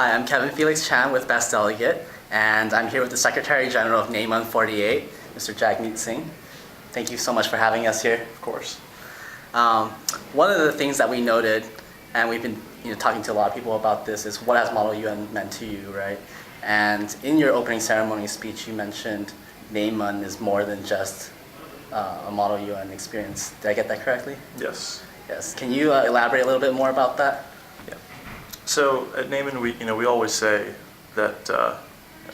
Hi, I'm Kevin Felix Chan with Best Delegate, and I'm here with the Secretary General of NAMUN 48, Mr. Jagmeet Singh. Thank you so much for having us here. Of course. One of the things that we noted, and we've been talking to a lot of people about this, is what has Model UN meant to you, right? And in your opening ceremony speech, you mentioned NAMUN is more than just a Model UN experience. Did I get that correctly? Yes. Yes. Can you elaborate a little bit more about that? Yeah. So at NAMUN, we always say that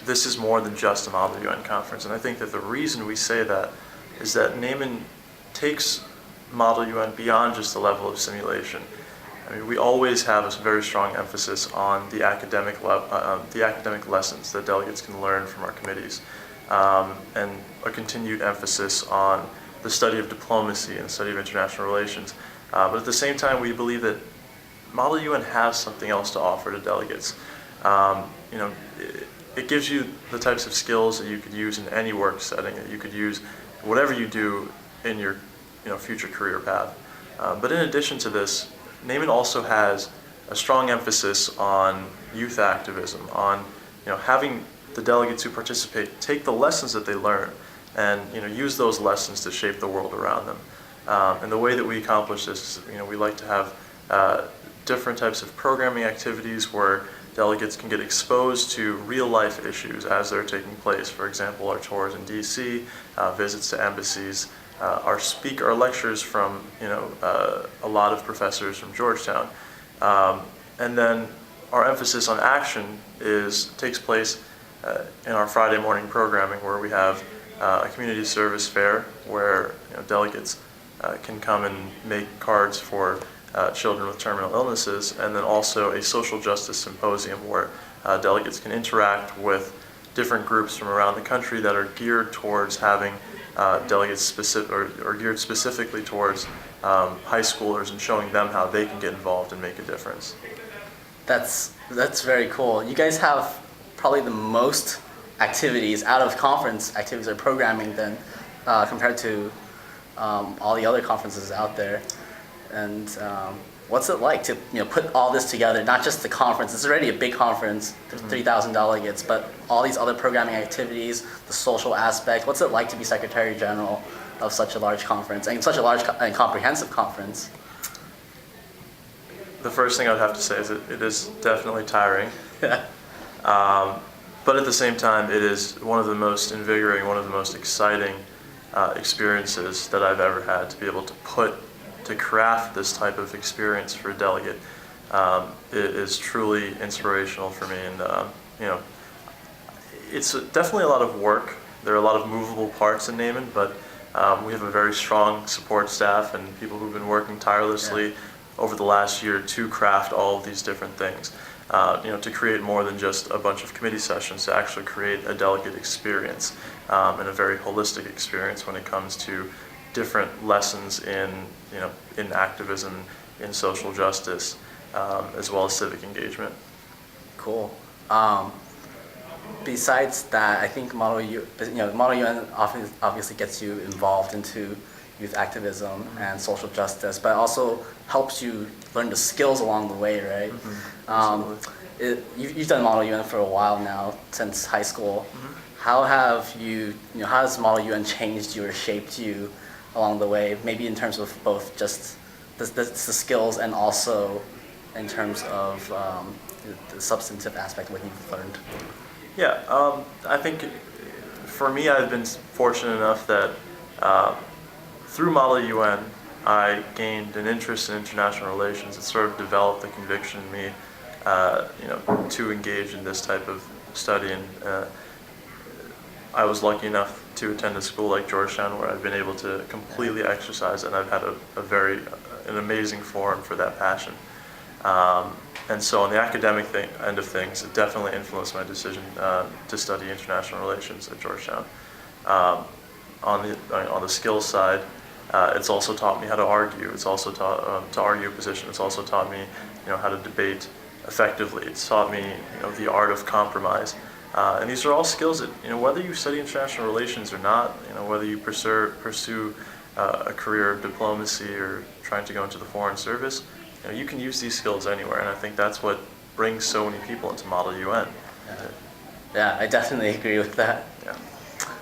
this is more than just a Model UN conference, and I think that the reason we say that is that NAMUN takes Model UN beyond just the level of simulation. I mean, we always have a very strong emphasis on the academic lessons that delegates can learn from our committees, and a continued emphasis on the study of diplomacy and the study of international relations. But at the same time, we believe that Model UN has something else to offer to delegates. It gives you the types of skills that you could use in any work setting, that you could use whatever you do in your future career path. But in addition to this, NAMUN also has a strong emphasis on youth activism, on having the delegates who participate take the lessons that they learn and use those lessons to shape the world around them. And the way that we accomplish this is we like to have different types of programming activities where delegates can get exposed to real-life issues as they're taking place. For example, our tours in DC, visits to embassies, our lectures from a lot of professors from Georgetown, and then our emphasis on action takes place in our Friday morning programming, where we have a community service fair where delegates can come and make cards for children with terminal illnesses, and then also a social justice symposium where delegates can interact with different groups from around the country that are geared towards having delegates geared specifically towards high schoolers and showing them how they can get involved and make a difference. That's very cool. You guys have probably the most activities out of conference activities or programming than compared to all the other conferences out there. And what's it like to put all this together? Not just the conference. It's already a big conference, 3,000 delegates, but all these other programming activities, the social aspect. What's it like to be Secretary General of such a large conference and such a large and comprehensive conference? The first thing I would have to say is that it is definitely tiring. But at the same time, it is one of the most invigorating, one of the most exciting experiences that I've ever had to be able to craft this type of experience for a delegate. It is truly inspirational for me, and it's definitely a lot of work. There are a lot of movable parts in NAMUN, but we have a very strong support staff and people who've been working tirelessly over the last year to craft all of these different things. To create more than just a bunch of committee sessions, to actually create a delegate experience and a very holistic experience when it comes to different lessons in activism, in social justice, as well as civic engagement. Cool. Besides that, I think Model UN obviously gets you involved into youth activism and social justice, but also helps you learn the skills along the way, right? You've done Model UN for a while now, since high school. How has Model UN changed you or shaped you along the way, maybe in terms of both just the skills and also in terms of the substantive aspect of what you've learned? Yeah, I think for me, I've been fortunate enough that through Model UN, I gained an interest in international relations. It sort of developed the conviction in me, to engage in this type of study. And I was lucky enough to attend a school like Georgetown, where I've been able to completely exercise, and I've had an amazing forum for that passion. And so on the academic end of things, it definitely influenced my decision to study international relations at Georgetown. On the skills side, it's also taught me how to argue. It's also taught to argue a position. It's also taught me how to debate effectively. It's taught me the art of compromise. And these are all skills that, whether you study international relations or not, whether you pursue a career of diplomacy or trying to go into the foreign service, you can use these skills anywhere. And I think that's what brings so many people into Model UN. Yeah, I definitely agree with that. Yeah,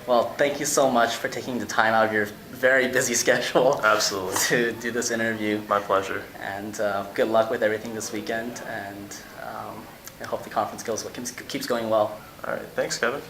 Well, thank you so much for taking the time out of your very busy schedule absolutely. to do this interview. My pleasure. And good luck with everything this weekend. And I hope the conference keeps going well. All right, thanks, Kevin.